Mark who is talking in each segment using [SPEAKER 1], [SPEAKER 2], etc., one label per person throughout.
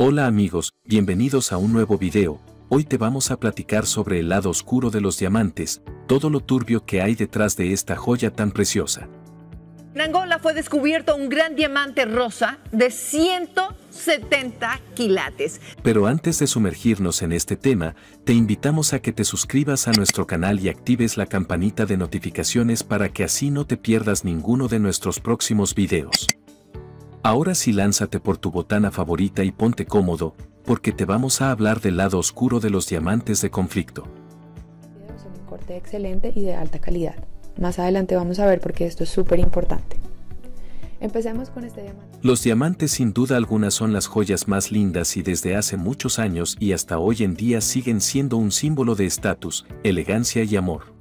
[SPEAKER 1] Hola amigos, bienvenidos a un nuevo video. Hoy te vamos a platicar sobre el lado oscuro de los diamantes, todo lo turbio que hay detrás de esta joya tan preciosa.
[SPEAKER 2] En Angola fue descubierto un gran diamante rosa de 170 quilates.
[SPEAKER 1] Pero antes de sumergirnos en este tema, te invitamos a que te suscribas a nuestro canal y actives la campanita de notificaciones para que así no te pierdas ninguno de nuestros próximos videos. Ahora sí, lánzate por tu botana favorita y ponte cómodo, porque te vamos a hablar del lado oscuro de los diamantes de conflicto.
[SPEAKER 3] Son un corte excelente y de alta calidad. Más adelante vamos a ver por qué esto es súper importante. Empecemos con este diamante.
[SPEAKER 1] Los diamantes sin duda alguna son las joyas más lindas y desde hace muchos años y hasta hoy en día siguen siendo un símbolo de estatus, elegancia y amor.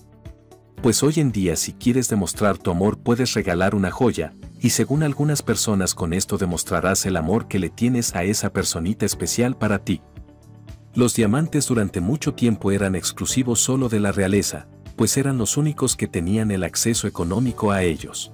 [SPEAKER 1] Pues hoy en día si quieres demostrar tu amor puedes regalar una joya, y según algunas personas con esto demostrarás el amor que le tienes a esa personita especial para ti. Los diamantes durante mucho tiempo eran exclusivos solo de la realeza, pues eran los únicos que tenían el acceso económico a ellos.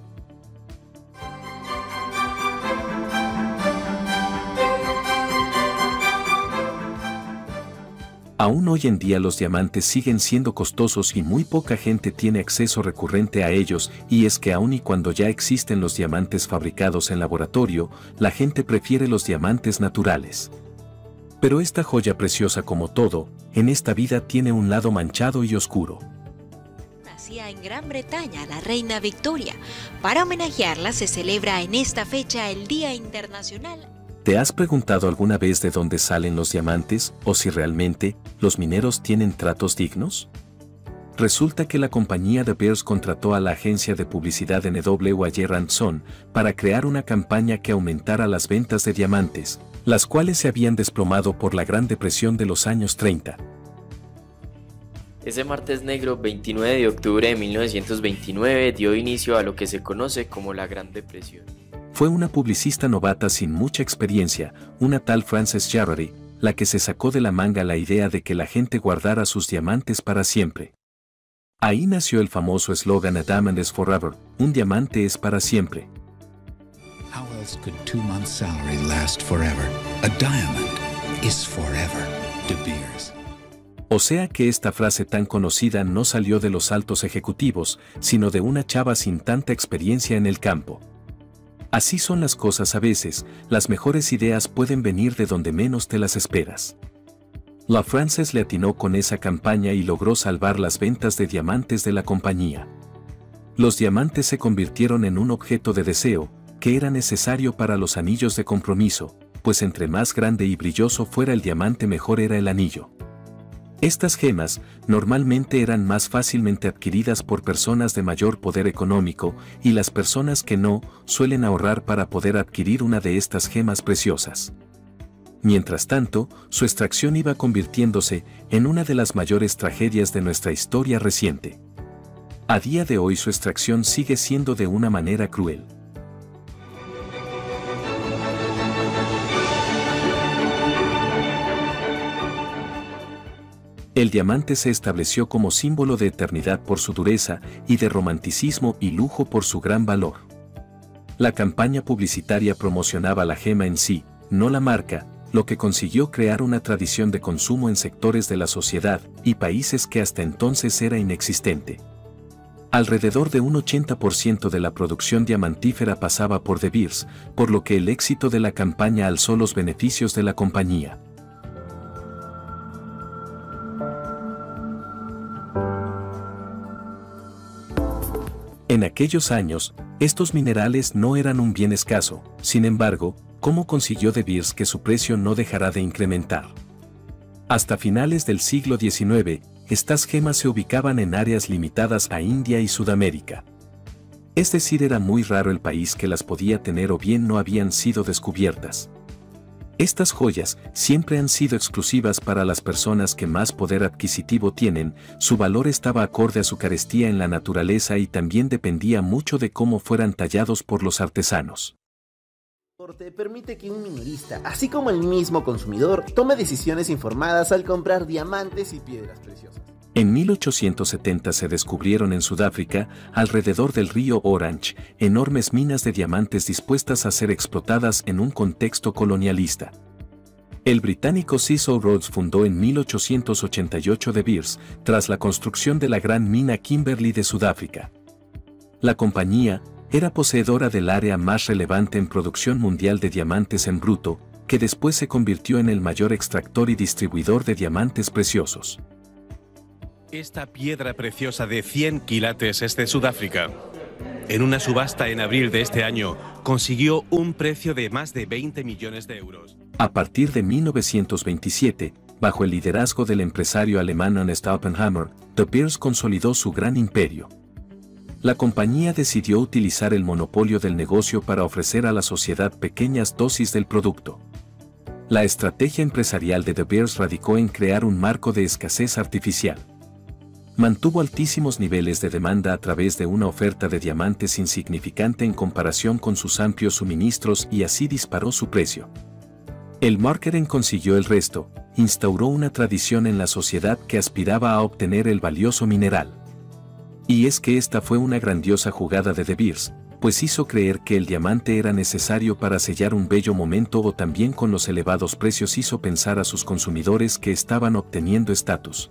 [SPEAKER 1] Aún hoy en día los diamantes siguen siendo costosos y muy poca gente tiene acceso recurrente a ellos, y es que aun y cuando ya existen los diamantes fabricados en laboratorio, la gente prefiere los diamantes naturales. Pero esta joya preciosa, como todo, en esta vida tiene un lado manchado y oscuro.
[SPEAKER 4] Nacía en Gran Bretaña la reina Victoria. Para homenajearla se celebra en esta fecha el Día Internacional.
[SPEAKER 1] ¿Te has preguntado alguna vez de dónde salen los diamantes o si realmente los mineros tienen tratos dignos? Resulta que la compañía De Beers contrató a la agencia de publicidad NW Son para crear una campaña que aumentara las ventas de diamantes, las cuales se habían desplomado por la Gran Depresión de los años 30.
[SPEAKER 5] Ese martes negro, 29 de octubre de 1929, dio inicio a lo que se conoce como la Gran Depresión.
[SPEAKER 1] Fue una publicista novata sin mucha experiencia, una tal Frances Jarry, la que se sacó de la manga la idea de que la gente guardara sus diamantes para siempre. Ahí nació el famoso eslogan "A diamond is forever", un diamante es para siempre.
[SPEAKER 6] How else could 2 months' salary last forever? A diamond is forever. De Beers.
[SPEAKER 1] O sea que esta frase tan conocida no salió de los altos ejecutivos, sino de una chava sin tanta experiencia en el campo. Así son las cosas a veces, las mejores ideas pueden venir de donde menos te las esperas. La Frances le atinó con esa campaña y logró salvar las ventas de diamantes de la compañía. Los diamantes se convirtieron en un objeto de deseo, que era necesario para los anillos de compromiso, pues entre más grande y brilloso fuera el diamante mejor era el anillo. Estas gemas normalmente eran más fácilmente adquiridas por personas de mayor poder económico, y las personas que no suelen ahorrar para poder adquirir una de estas gemas preciosas. Mientras tanto, su extracción iba convirtiéndose en una de las mayores tragedias de nuestra historia reciente. A día de hoy su extracción sigue siendo de una manera cruel. El diamante se estableció como símbolo de eternidad por su dureza y de romanticismo y lujo por su gran valor. La campaña publicitaria promocionaba la gema en sí, no la marca, lo que consiguió crear una tradición de consumo en sectores de la sociedad y países que hasta entonces era inexistente. Alrededor de un 80% de la producción diamantífera pasaba por De Beers, por lo que el éxito de la campaña alzó los beneficios de la compañía. En aquellos años, estos minerales no eran un bien escaso, sin embargo, ¿cómo consiguió De Beers que su precio no dejara de incrementar? Hasta finales del siglo XIX, estas gemas se ubicaban en áreas limitadas a India y Sudamérica. Es decir, era muy raro el país que las podía tener o bien no habían sido descubiertas. Estas joyas siempre han sido exclusivas para las personas que más poder adquisitivo tienen, su valor estaba acorde a su carestía en la naturaleza y también dependía mucho de cómo fueran tallados por los artesanos.
[SPEAKER 7] Permite que un minorista, así como el mismo consumidor, tome decisiones informadas al comprar diamantes y piedras preciosas.
[SPEAKER 1] En 1870 se descubrieron en Sudáfrica, alrededor del río Orange, enormes minas de diamantes dispuestas a ser explotadas en un contexto colonialista. El británico Cecil Rhodes fundó en 1888 De Beers, tras la construcción de la gran mina Kimberley de Sudáfrica. La compañía era poseedora del área más relevante en producción mundial de diamantes en bruto, que después se convirtió en el mayor extractor y distribuidor de diamantes preciosos.
[SPEAKER 8] Esta piedra preciosa de 100 quilates es de Sudáfrica. En una subasta en abril de este año, consiguió un precio de más de 20 millones de euros.
[SPEAKER 1] A partir de 1927, bajo el liderazgo del empresario alemán Ernest Oppenheimer, De Beers consolidó su gran imperio. La compañía decidió utilizar el monopolio del negocio para ofrecer a la sociedad pequeñas dosis del producto. La estrategia empresarial de De Beers radicó en crear un marco de escasez artificial. Mantuvo altísimos niveles de demanda a través de una oferta de diamantes insignificante en comparación con sus amplios suministros y así disparó su precio. El marketing consiguió el resto, instauró una tradición en la sociedad que aspiraba a obtener el valioso mineral. Y es que esta fue una grandiosa jugada de De Beers, pues hizo creer que el diamante era necesario para sellar un bello momento o también con los elevados precios hizo pensar a sus consumidores que estaban obteniendo estatus.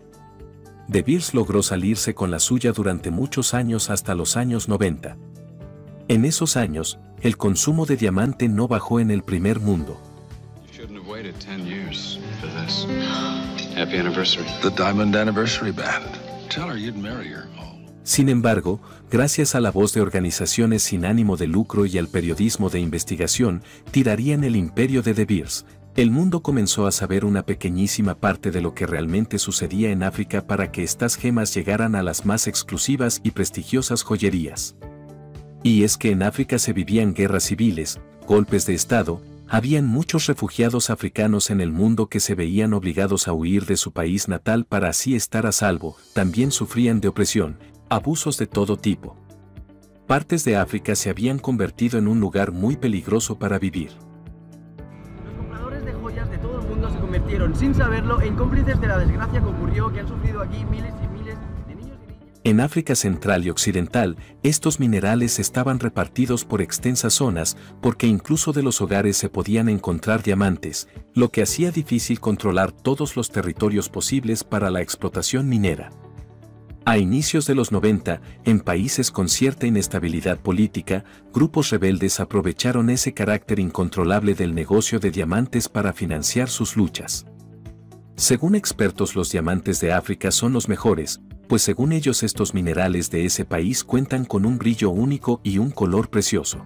[SPEAKER 1] De Beers logró salirse con la suya durante muchos años hasta los años 90. En esos años, el consumo de diamante no bajó en el primer mundo. Sin embargo, gracias a la voz de organizaciones sin ánimo de lucro y al periodismo de investigación, tirarían el imperio de De Beers. El mundo comenzó a saber una pequeñísima parte de lo que realmente sucedía en África para que estas gemas llegaran a las más exclusivas y prestigiosas joyerías. Y es que en África se vivían guerras civiles, golpes de Estado, habían muchos refugiados africanos en el mundo que se veían obligados a huir de su país natal para así estar a salvo, también sufrían de opresión, abusos de todo tipo. Partes de África se habían convertido en un lugar muy peligroso para vivir.
[SPEAKER 9] Se convirtieron sin saberlo en cómplices de la desgracia que ocurrió, que han sufrido aquí miles y miles de niños y niñas.
[SPEAKER 1] En África Central y Occidental, estos minerales estaban repartidos por extensas zonas, porque incluso de los hogares se podían encontrar diamantes, lo que hacía difícil controlar todos los territorios posibles para la explotación minera. A inicios de los 90, en países con cierta inestabilidad política, grupos rebeldes aprovecharon ese carácter incontrolable del negocio de diamantes para financiar sus luchas. Según expertos, los diamantes de África son los mejores, pues según ellos estos minerales de ese país cuentan con un brillo único y un color precioso.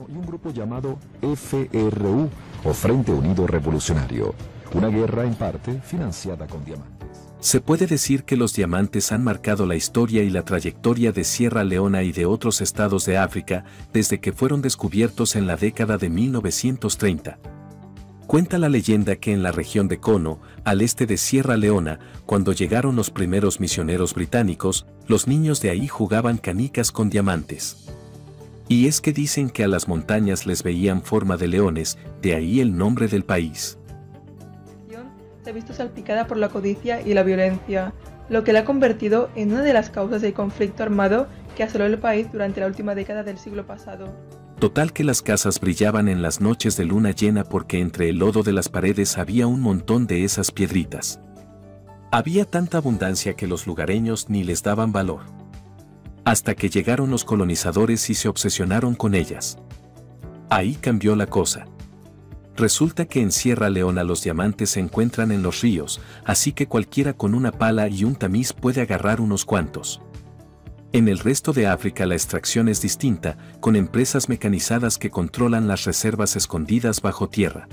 [SPEAKER 10] Y un grupo llamado FRU, o Frente Unido Revolucionario, una guerra en parte financiada con diamantes.
[SPEAKER 1] Se puede decir que los diamantes han marcado la historia y la trayectoria de Sierra Leona y de otros estados de África desde que fueron descubiertos en la década de 1930. Cuenta la leyenda que en la región de Kono, al este de Sierra Leona, cuando llegaron los primeros misioneros británicos, los niños de ahí jugaban canicas con diamantes. Y es que dicen que a las montañas les veían forma de leones, de ahí el nombre del país.
[SPEAKER 11] Se ha visto salpicada por la codicia y la violencia, lo que la ha convertido en una de las causas del conflicto armado que asoló el país durante la última década del siglo pasado.
[SPEAKER 1] Total que las casas brillaban en las noches de luna llena porque entre el lodo de las paredes había un montón de esas piedritas. Había tanta abundancia que los lugareños ni les daban valor. Hasta que llegaron los colonizadores y se obsesionaron con ellas. Ahí cambió la cosa. Resulta que en Sierra Leona los diamantes se encuentran en los ríos, así que cualquiera con una pala y un tamiz puede agarrar unos cuantos. En el resto de África la extracción es distinta, con empresas mecanizadas que controlan las reservas escondidas bajo tierra.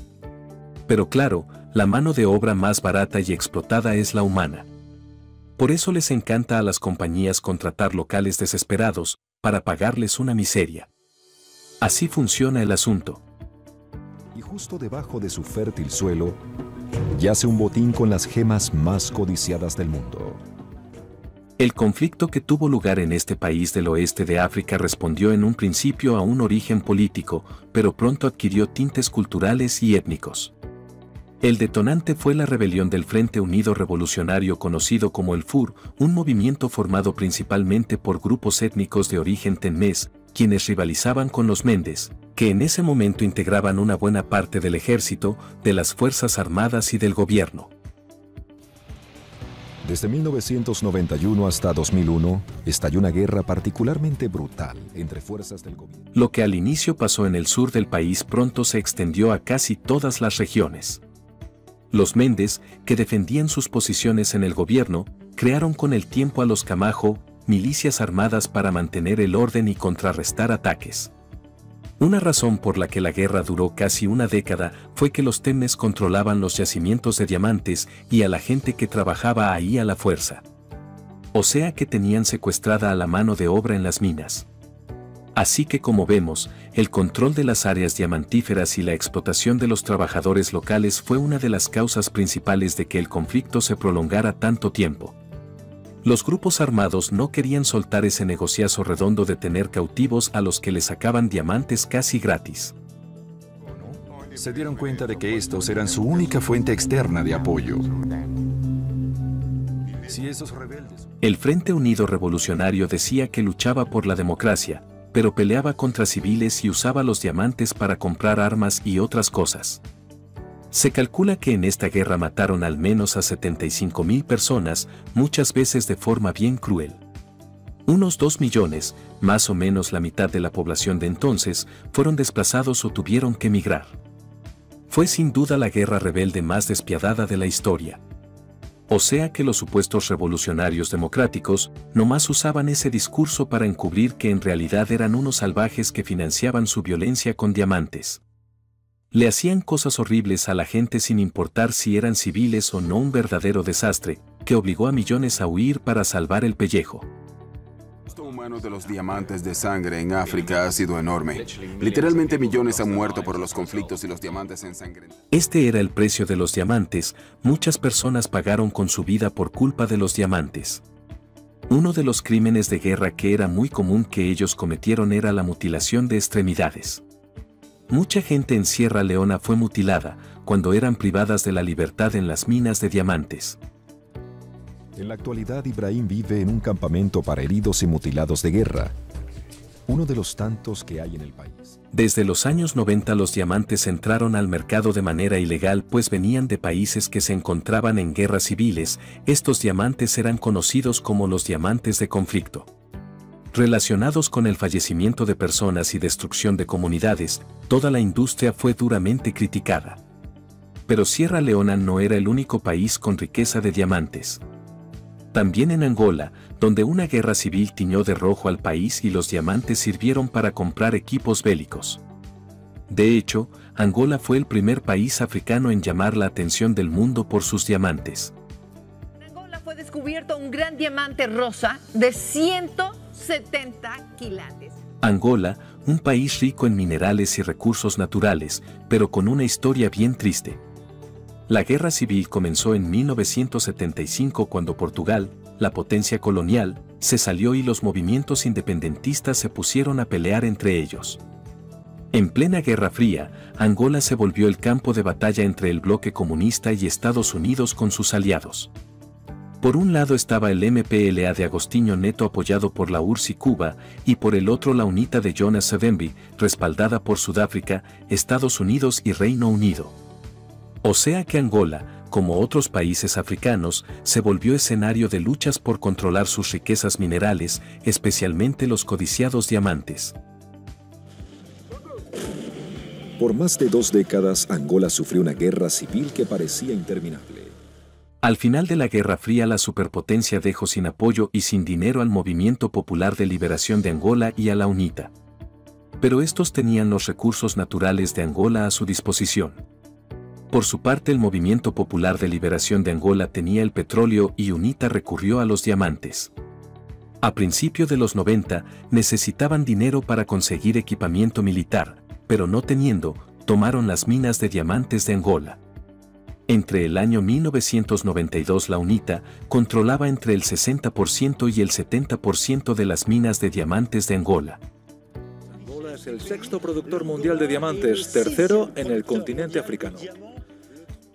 [SPEAKER 1] Pero claro, la mano de obra más barata y explotada es la humana. Por eso les encanta a las compañías contratar locales desesperados, para pagarles una miseria. Así funciona el asunto.
[SPEAKER 10] Y justo debajo de su fértil suelo, yace un botín con las gemas más codiciadas del mundo.
[SPEAKER 1] El conflicto que tuvo lugar en este país del oeste de África respondió en un principio a un origen político, pero pronto adquirió tintes culturales y étnicos. El detonante fue la rebelión del Frente Unido Revolucionario conocido como el FUR, un movimiento formado principalmente por grupos étnicos de origen tenmés, quienes rivalizaban con los Méndez, que en ese momento integraban una buena parte del ejército, de las Fuerzas Armadas y del gobierno.
[SPEAKER 10] Desde 1991 hasta 2001, estalló una guerra particularmente brutal entre fuerzas del gobierno.
[SPEAKER 1] Lo que al inicio pasó en el sur del país pronto se extendió a casi todas las regiones. Los Méndez, que defendían sus posiciones en el gobierno, crearon con el tiempo a los Camajo, milicias armadas para mantener el orden y contrarrestar ataques. Una razón por la que la guerra duró casi una década fue que los Temnes controlaban los yacimientos de diamantes y a la gente que trabajaba ahí a la fuerza. O sea que tenían secuestrada a la mano de obra en las minas. Así que como vemos, el control de las áreas diamantíferas y la explotación de los trabajadores locales fue una de las causas principales de que el conflicto se prolongara tanto tiempo. Los grupos armados no querían soltar ese negociazo redondo de tener cautivos a los que les sacaban diamantes casi gratis.
[SPEAKER 12] Se dieron cuenta de que estos eran su única fuente externa de apoyo. Si esos rebeldes...
[SPEAKER 1] El Frente Unido Revolucionario decía que luchaba por la democracia, pero peleaba contra civiles y usaba los diamantes para comprar armas y otras cosas. Se calcula que en esta guerra mataron al menos a 75.000 personas, muchas veces de forma bien cruel. Unos 2 millones, más o menos la mitad de la población de entonces, fueron desplazados o tuvieron que emigrar. Fue sin duda la guerra rebelde más despiadada de la historia. O sea que los supuestos revolucionarios democráticos nomás usaban ese discurso para encubrir que en realidad eran unos salvajes que financiaban su violencia con diamantes. Le hacían cosas horribles a la gente sin importar si eran civiles o no, un verdadero desastre, que obligó a millones a huir para salvar el pellejo.
[SPEAKER 13] El costo humano de los diamantes de sangre en África ha sido enorme. Literalmente millones han muerto por los conflictos y los diamantes ensangrentados.
[SPEAKER 1] Este era el precio de los diamantes, muchas personas pagaron con su vida por culpa de los diamantes. Uno de los crímenes de guerra que era muy común que ellos cometieron era la mutilación de extremidades. Mucha gente en Sierra Leona fue mutilada cuando eran privadas de la libertad en las minas de diamantes.
[SPEAKER 10] En la actualidad, Ibrahim vive en un campamento para heridos y mutilados de guerra, uno de los tantos que hay en el país.
[SPEAKER 1] Desde los años 90 los diamantes entraron al mercado de manera ilegal, pues venían de países que se encontraban en guerras civiles. Estos diamantes eran conocidos como los diamantes de conflicto. Relacionados con el fallecimiento de personas y destrucción de comunidades, toda la industria fue duramente criticada. Pero Sierra Leona no era el único país con riqueza de diamantes. También en Angola, donde una guerra civil tiñó de rojo al país y los diamantes sirvieron para comprar equipos bélicos. De hecho, Angola fue el primer país africano en llamar la atención del mundo por sus diamantes.
[SPEAKER 2] En Angola fue descubierto un gran diamante rosa de 170 quilates.
[SPEAKER 1] Angola, un país rico en minerales y recursos naturales, pero con una historia bien triste. La guerra civil comenzó en 1975 cuando Portugal, la potencia colonial, se salió y los movimientos independentistas se pusieron a pelear entre ellos. En plena Guerra Fría, Angola se volvió el campo de batalla entre el bloque comunista y Estados Unidos con sus aliados. Por un lado estaba el MPLA de Agostinho Neto apoyado por la URSS y Cuba, y por el otro la UNITA de Jonas Savimbi, respaldada por Sudáfrica, Estados Unidos y Reino Unido. O sea que Angola, como otros países africanos, se volvió escenario de luchas por controlar sus riquezas minerales, especialmente los codiciados diamantes.
[SPEAKER 10] Por más de 2 décadas, Angola sufrió una guerra civil que parecía interminable.
[SPEAKER 1] Al final de la Guerra Fría, la superpotencia dejó sin apoyo y sin dinero al Movimiento Popular de Liberación de Angola y a la UNITA. Pero estos tenían los recursos naturales de Angola a su disposición. Por su parte, el Movimiento Popular de Liberación de Angola tenía el petróleo y UNITA recurrió a los diamantes. A principios de los 90, necesitaban dinero para conseguir equipamiento militar, pero no teniendo, tomaron las minas de diamantes de Angola. Entre el año 1992 la UNITA controlaba entre el 60% y el 70% de las minas de diamantes de Angola.
[SPEAKER 14] Angola es el 6º productor mundial de diamantes, 3º en el continente africano.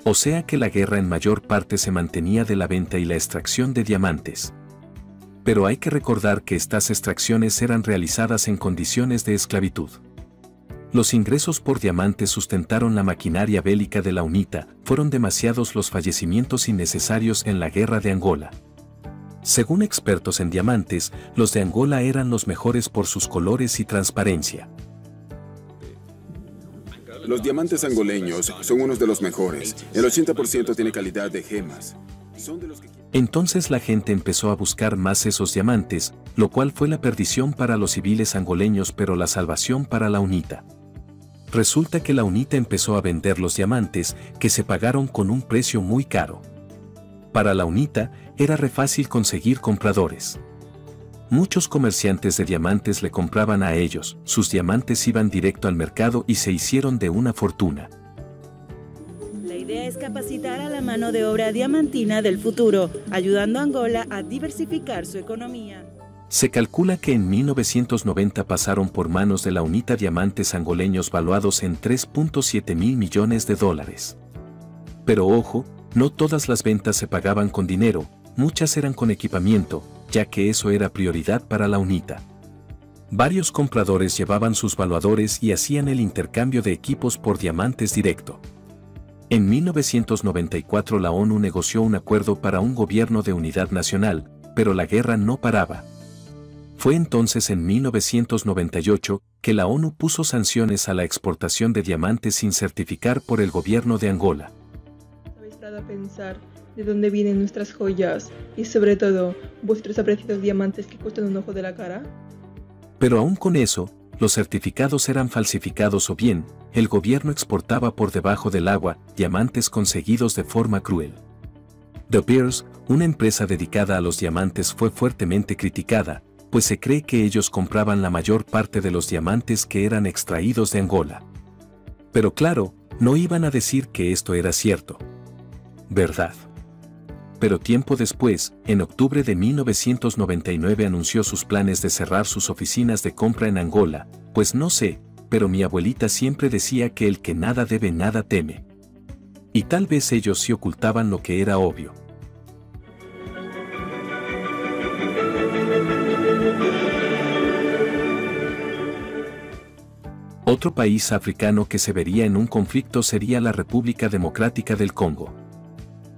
[SPEAKER 1] O sea que la guerra en mayor parte se mantenía de la venta y la extracción de diamantes. Pero hay que recordar que estas extracciones eran realizadas en condiciones de esclavitud. Los ingresos por diamantes sustentaron la maquinaria bélica de la UNITA, fueron demasiados los fallecimientos innecesarios en la guerra de Angola. Según expertos en diamantes, los de Angola eran los mejores por sus colores y transparencia.
[SPEAKER 13] Los diamantes angoleños son unos de los mejores. El 80% tiene calidad de gemas.
[SPEAKER 1] Entonces la gente empezó a buscar más esos diamantes, lo cual fue la perdición para los civiles angoleños pero la salvación para la UNITA. Resulta que la UNITA empezó a vender los diamantes, que se pagaron con un precio muy caro. Para la UNITA, era re fácil conseguir compradores. Muchos comerciantes de diamantes le compraban a ellos, sus diamantes iban directo al mercado y se hicieron de una fortuna.
[SPEAKER 15] La idea es capacitar a la mano de obra diamantina del futuro, ayudando a Angola a diversificar su economía.
[SPEAKER 1] Se calcula que en 1990 pasaron por manos de la UNITA diamantes angoleños valuados en 3.7 mil millones de dólares. Pero ojo, no todas las ventas se pagaban con dinero, muchas eran con equipamiento, ya que eso era prioridad para la UNITA. Varios compradores llevaban sus valuadores y hacían el intercambio de equipos por diamantes directo. En 1994 la ONU negoció un acuerdo para un gobierno de unidad nacional, pero la guerra no paraba. Fue entonces en 1998 que la ONU puso sanciones a la exportación de diamantes sin certificar por el gobierno de Angola.
[SPEAKER 11] ¿Habéis parado a pensar de dónde vienen nuestras joyas y sobre todo vuestros apreciados diamantes que cuestan un ojo de la cara?
[SPEAKER 1] Pero aún con eso, los certificados eran falsificados o bien, el gobierno exportaba por debajo del agua diamantes conseguidos de forma cruel. De Beers, una empresa dedicada a los diamantes, fue fuertemente criticada, pues se cree que ellos compraban la mayor parte de los diamantes que eran extraídos de Angola. Pero claro, no iban a decir que esto era cierto. ¿Verdad? Pero tiempo después, en octubre de 1999 anunció sus planes de cerrar sus oficinas de compra en Angola, pues no sé, pero mi abuelita siempre decía que el que nada debe nada teme. Y tal vez ellos sí ocultaban lo que era obvio. Otro país africano que se vería en un conflicto sería la República Democrática del Congo.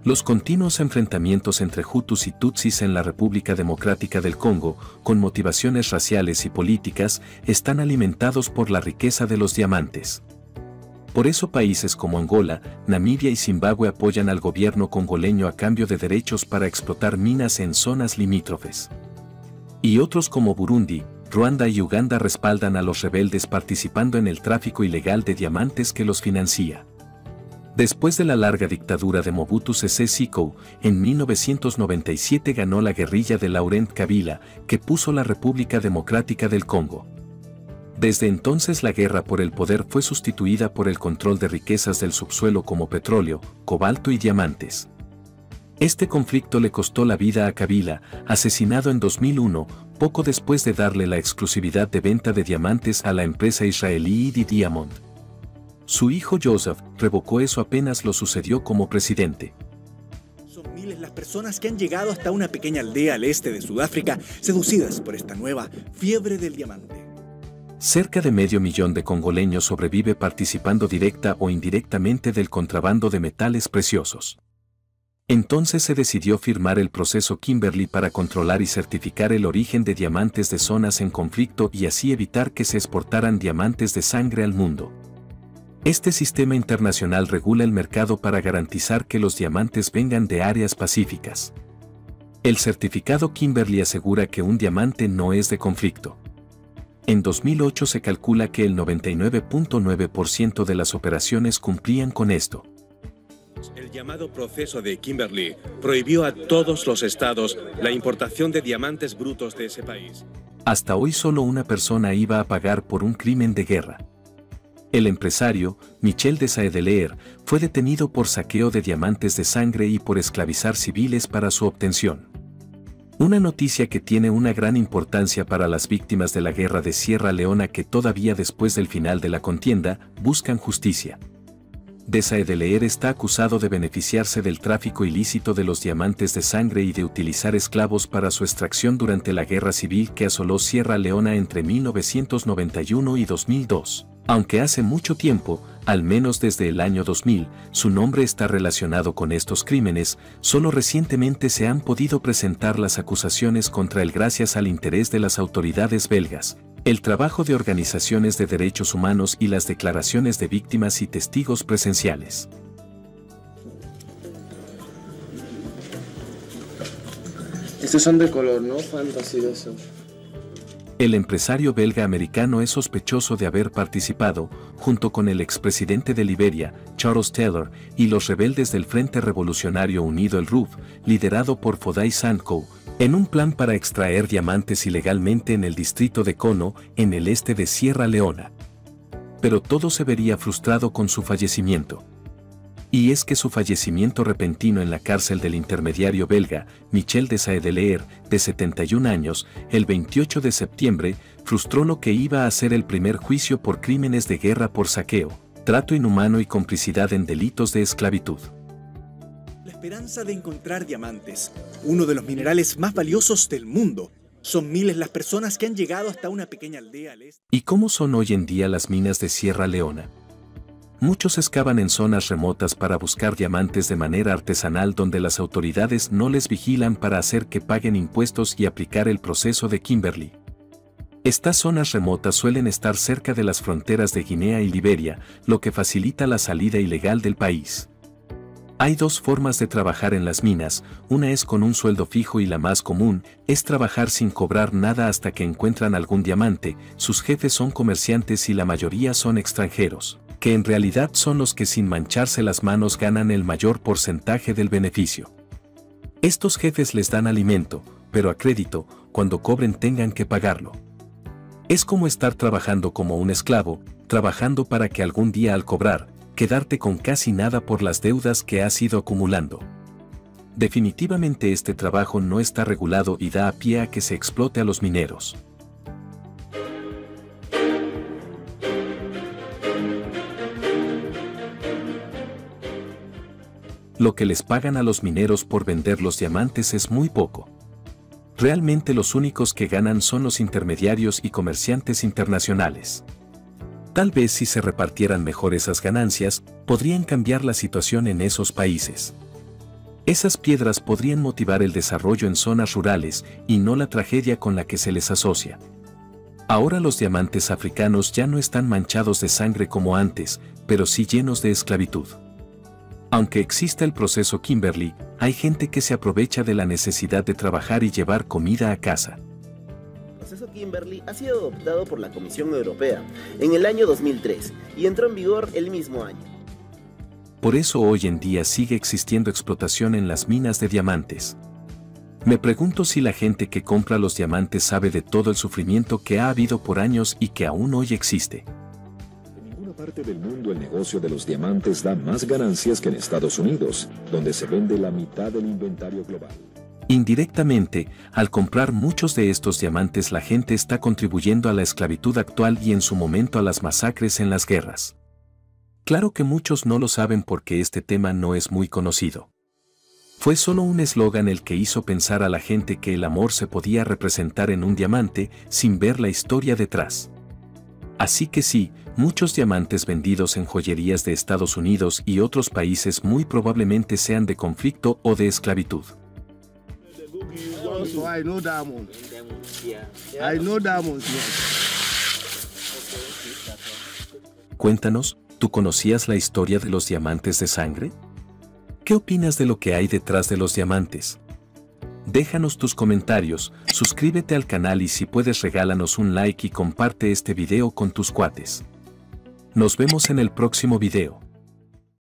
[SPEAKER 1] Los continuos enfrentamientos entre Hutus y Tutsis en la República Democrática del Congo, con motivaciones raciales y políticas, están alimentados por la riqueza de los diamantes. Por eso países como Angola, Namibia y Zimbabue apoyan al gobierno congoleño a cambio de derechos para explotar minas en zonas limítrofes. Y otros como Burundi, Ruanda y Uganda respaldan a los rebeldes participando en el tráfico ilegal de diamantes que los financia. Después de la larga dictadura de Mobutu Sese Seko, en 1997 ganó la guerrilla de Laurent Kabila, que puso la República Democrática del Congo. Desde entonces la guerra por el poder fue sustituida por el control de riquezas del subsuelo como petróleo, cobalto y diamantes. Este conflicto le costó la vida a Kabila, asesinado en 2001, poco después de darle la exclusividad de venta de diamantes a la empresa israelí ID Diamond. Su hijo Joseph revocó eso apenas lo sucedió como presidente.
[SPEAKER 16] Son miles las personas que han llegado hasta una pequeña aldea al este de Sudáfrica, seducidas por esta nueva fiebre del diamante.
[SPEAKER 1] Cerca de 500.000 de congoleños sobrevive participando directa o indirectamente del contrabando de metales preciosos. Entonces se decidió firmar el proceso Kimberley para controlar y certificar el origen de diamantes de zonas en conflicto y así evitar que se exportaran diamantes de sangre al mundo. Este sistema internacional regula el mercado para garantizar que los diamantes vengan de áreas pacíficas. El certificado Kimberley asegura que un diamante no es de conflicto. En 2008 se calcula que el 99.9% de las operaciones cumplían con esto.
[SPEAKER 8] El llamado proceso de Kimberley prohibió a todos los estados la importación de diamantes brutos de ese país.
[SPEAKER 1] Hasta hoy solo una persona iba a pagar por un crimen de guerra. El empresario, Michel de Saedeleer, fue detenido por saqueo de diamantes de sangre y por esclavizar civiles para su obtención. Una noticia que tiene una gran importancia para las víctimas de la guerra de Sierra Leona que todavía después del final de la contienda buscan justicia. de Saedeleer está acusado de beneficiarse del tráfico ilícito de los diamantes de sangre y de utilizar esclavos para su extracción durante la guerra civil que asoló Sierra Leona entre 1991 y 2002. Aunque hace mucho tiempo, al menos desde el año 2000, su nombre está relacionado con estos crímenes, solo recientemente se han podido presentar las acusaciones contra él gracias al interés de las autoridades belgas, el trabajo de organizaciones de derechos humanos y las declaraciones de víctimas y testigos presenciales.
[SPEAKER 17] Estos son de color, ¿no? Fantasy de eso.
[SPEAKER 1] El empresario belga-americano es sospechoso de haber participado, junto con el expresidente de Liberia, Charles Taylor, y los rebeldes del Frente Revolucionario Unido el RUF, liderado por Foday Sankoh, en un plan para extraer diamantes ilegalmente en el distrito de Kono, en el este de Sierra Leona. Pero todo se vería frustrado con su fallecimiento. Y es que su fallecimiento repentino en la cárcel del intermediario belga, Michel de Saedeleer, de 71 años, el 28 de septiembre, frustró lo que iba a ser el primer juicio por crímenes de guerra por saqueo, trato inhumano y complicidad en delitos de esclavitud.
[SPEAKER 16] La esperanza de encontrar diamantes, uno de los minerales más valiosos del mundo. Son miles las personas que han llegado hasta una pequeña aldea al este.
[SPEAKER 1] ¿Y cómo son hoy en día las minas de Sierra Leona? Muchos excavan en zonas remotas para buscar diamantes de manera artesanal donde las autoridades no les vigilan para hacer que paguen impuestos y aplicar el proceso de Kimberley. Estas zonas remotas suelen estar cerca de las fronteras de Guinea y Liberia, lo que facilita la salida ilegal del país. Hay dos formas de trabajar en las minas, una es con un sueldo fijo y la más común es trabajar sin cobrar nada hasta que encuentran algún diamante. Sus jefes son comerciantes y la mayoría son extranjeros, que en realidad son los que sin mancharse las manos ganan el mayor porcentaje del beneficio. Estos jefes les dan alimento, pero a crédito, cuando cobren tengan que pagarlo. Es como estar trabajando como un esclavo, trabajando para que algún día al cobrar, quedarte con casi nada por las deudas que has ido acumulando. Definitivamente este trabajo no está regulado y da a pie a que se explote a los mineros. Lo que les pagan a los mineros por vender los diamantes es muy poco. Realmente los únicos que ganan son los intermediarios y comerciantes internacionales. Tal vez si se repartieran mejor esas ganancias, podrían cambiar la situación en esos países. Esas piedras podrían motivar el desarrollo en zonas rurales y no la tragedia con la que se les asocia. Ahora los diamantes africanos ya no están manchados de sangre como antes, pero sí llenos de esclavitud. Aunque exista el proceso Kimberley, hay gente que se aprovecha de la necesidad de trabajar y llevar comida a casa.
[SPEAKER 7] El proceso Kimberley ha sido adoptado por la Comisión Europea en el año 2003 y entró en vigor el mismo año.
[SPEAKER 1] Por eso hoy en día sigue existiendo explotación en las minas de diamantes. Me pregunto si la gente que compra los diamantes sabe de todo el sufrimiento que ha habido por años y que aún hoy existe.
[SPEAKER 10] En ninguna parte del mundo el negocio de los diamantes da más ganancias que en Estados Unidos, donde se vende la mitad del inventario global.
[SPEAKER 1] Indirectamente, al comprar muchos de estos diamantes la gente está contribuyendo a la esclavitud actual y en su momento a las masacres en las guerras. Claro que muchos no lo saben porque este tema no es muy conocido. Fue solo un eslogan el que hizo pensar a la gente que el amor se podía representar en un diamante sin ver la historia detrás. Así que sí, muchos diamantes vendidos en joyerías de Estados Unidos y otros países muy probablemente sean de conflicto o de esclavitud.
[SPEAKER 18] So I know diamonds. I know diamonds,
[SPEAKER 1] Cuéntanos, ¿tú conocías la historia de los diamantes de sangre? ¿Qué opinas de lo que hay detrás de los diamantes? Déjanos tus comentarios, suscríbete al canal y si puedes regálanos un like y comparte este video con tus cuates. Nos vemos en el próximo video.